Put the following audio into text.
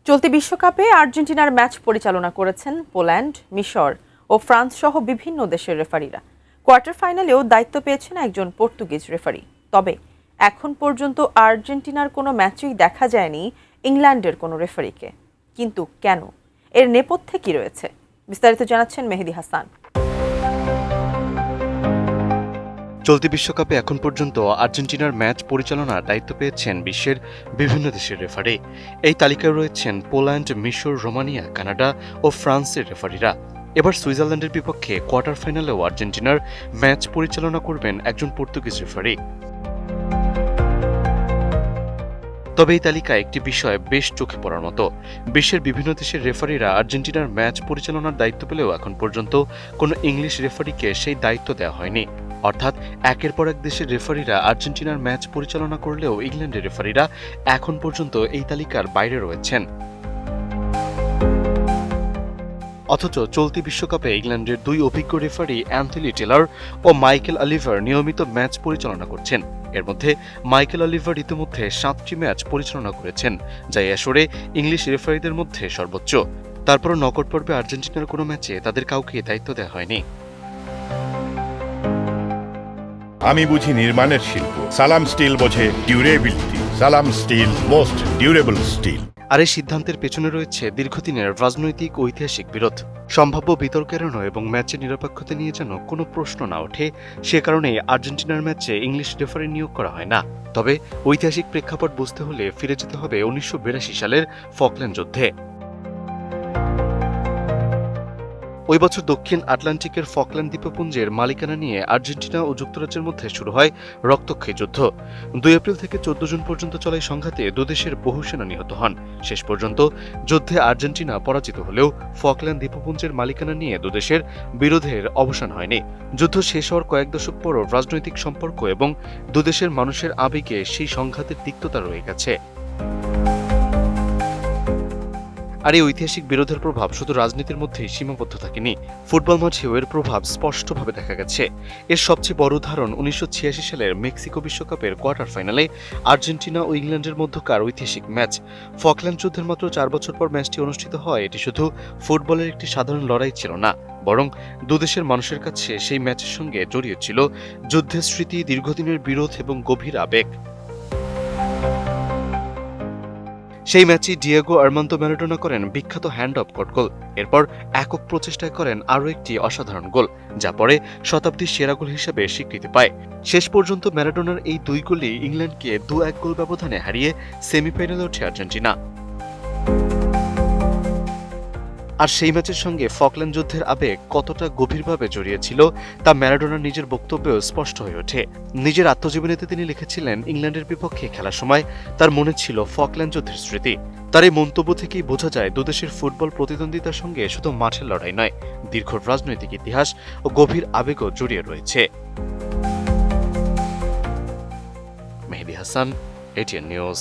চলতি বিশ্বকাপে আর্জেন্টিনার ম্যাচ পরিচালনা করেছেন পোল্যান্ড, মিশর ও ফ্রান্স সহ বিভিন্ন দেশের রেফারিরা। কোয়ার্টার ফাইনালেও দায়িত্ব পেয়েছেন একজন পর্তুগিজ রেফারি। তবে এখন পর্যন্ত আর্জেন্টিনার কোনো ম্যাচেই দেখা যায়নি ইংল্যান্ডের কোনো রেফারিকে। কিন্তু কেন? এর নেপথ্যে কি রয়েছে? বিস্তারিত জানাচ্ছেন মেহেদী হাসান। চলতি বিশ্বকাপে এখন পর্যন্ত আর্জেন্টিনার ম্যাচ পরিচালনার দায়িত্ব পেয়েছেন বিশ্বের বিভিন্ন দেশের রেফারি। এই তালিকায় রয়েছেন পোল্যান্ড, মিশর, রোমানিয়া, কানাডা ও ফ্রান্সের রেফারিরা। এবার সুইজারল্যান্ডের বিপক্ষে কোয়ার্টার ফাইনালেও আর্জেন্টিনার ম্যাচ পরিচালনা করবেন একজন পর্তুগিজ রেফারি। তবে এই তালিকায় একটি বিষয় বেশ চোখে পড়ার মতো। বিশ্বের বিভিন্ন দেশের রেফারিরা আর্জেন্টিনার ম্যাচ পরিচালনার দায়িত্ব পেলেও এখন পর্যন্ত কোনো ইংলিশ রেফারিকে সেই দায়িত্ব দেওয়া হয়নি। অর্থাৎ একের পর এক দেশের রেফারিরা আর্জেন্টিনার ম্যাচ পরিচালনা করলেও ইংল্যান্ডের রেফারিরা এখন পর্যন্ত এই তালিকার বাইরে রয়েছেন। অথচ চলতি বিশ্বকাপে ইংল্যান্ডের দুই অভিজ্ঞ রেফারি অ্যান্থনি টেলর ও মাইকেল অলিভার নিয়মিত ম্যাচ পরিচালনা করছেন। এর মধ্যে মাইকেল অলিভার ইতিমধ্যে 7টি ম্যাচ পরিচালনা করেছেন, যা এই আসরে ইংলিশ রেফারিদের মধ্যে সর্বোচ্চ। তারপরও নকআউট পর্বে আর্জেন্টিনার কোনো ম্যাচে তাদের কাউকে দায়িত্ব দেওয়া হয়নি। আমি বুঝি নির্মাণের শিল্প, সালাম স্টিল বোঝে ডিউরেবিলিটি। সালাম স্টিল, মোস্ট ডিউরেবল স্টিল। আর এই সিদ্ধান্তের পেছনে রয়েছে দীর্ঘদিনের রাজনৈতিক ও ঐতিহাসিক বিরোধ। সম্ভাব্য বিতর্ক এড়ানো এবং ম্যাচের নিরপেক্ষতা নিয়ে যেন কোনো প্রশ্ন না ওঠে, সে কারণেই আর্জেন্টিনার ম্যাচে ইংলিশ রেফারি নিয়োগ করা হয় না। তবে ঐতিহাসিক প্রেক্ষাপট বুঝতে হলে ফিরে যেতে হবে 1982 সালের ফকল্যান্ড যুদ্ধে। ওই বছর দক্ষিণ আটলান্টিকের ফকল্যান্ড দ্বীপপুঞ্জের মালিকানা নিয়ে আর্জেন্টিনা ও যুক্তরাজ্যের মধ্যে শুরু হয় রক্তক্ষয়ী যুদ্ধ। 2 এপ্রিল থেকে 14 জুন পর্যন্ত চলা এই সংঘাতে দুদেশের বহু সেনা নিহত হন। শেষ পর্যন্ত যুদ্ধে আর্জেন্টিনা পরাজিত হলেও ফকল্যান্ড দ্বীপপুঞ্জের মালিকানা নিয়ে দুদেশের বিরোধের অবসান হয়নি। যুদ্ধ শেষ হওয়ার কয়েক দশক পরও রাজনৈতিক সম্পর্ক এবং দুদেশের মানুষের আবেগে সেই সংঘাতের তিক্ততা রয়ে গেছে। আর এই ঐতিহাসিক বিরোধের প্রভাব শুধু রাজনীতির মধ্যেই সীমাবদ্ধ থাকেনি, ফুটবল মাঠেও এর প্রভাব স্পষ্টভাবে দেখা গেছে। এর সবচেয়ে বড় উদাহরণ 1986 সালের মেক্সিকো বিশ্বকাপের কোয়ার্টার ফাইনালে আর্জেন্টিনা ও ইংল্যান্ডের মধ্যকার ঐতিহাসিক ম্যাচ। ফকল্যান্ড যুদ্ধের মাত্র 4 বছর পর ম্যাচটি অনুষ্ঠিত হয়। এটি শুধু ফুটবলের একটি সাধারণ লড়াই ছিল না, বরং দুদেশের মানুষের কাছে সেই ম্যাচের সঙ্গে জড়িয়ে ছিল যুদ্ধের স্মৃতি, দীর্ঘদিনের বিরোধ এবং গভীর আবেগ। সেই ম্যাচে ডিয়েগো আর্মান্দো ম্যারাডোনা করেন বিখ্যাত হ্যান্ড অফ গড গোল। এরপর একক প্রচেষ্টায় করেন আরও একটি অসাধারণ গোল, যা পরে শতাব্দীর সেরা গোল হিসেবে স্বীকৃতি পায়। শেষ পর্যন্ত ম্যারাডোনার এই 2 গোলই ইংল্যান্ডকে 2-1 গোল ব্যবধানে হারিয়ে সেমিফাইনালে ওঠে আর্জেন্টিনা। আর সেই ম্যাচের সঙ্গে ফকল্যান্ড যুদ্ধের আবেগ কতটা গভীরভাবে জড়িয়েছিল তা ম্যারাডোনার নিজের বক্তব্যেও স্পষ্ট হয়ে ওঠে। নিজের আত্মজীবনীতে তিনি লিখেছিলেন, ইংল্যান্ডের বিপক্ষে খেলার সময় তার মনে ছিল ফকল্যান্ড যুদ্ধের স্মৃতি। তার এই মন্তব্য থেকেই বোঝা যায় দুদেশের ফুটবল প্রতিদ্বন্দ্বিতার সঙ্গে শুধু মাঠের লড়াই নয়, দীর্ঘ রাজনৈতিক ইতিহাস ও গভীর আবেগও জড়িয়ে রয়েছে। মেহেদী হাসান, এটিএন নিউজ।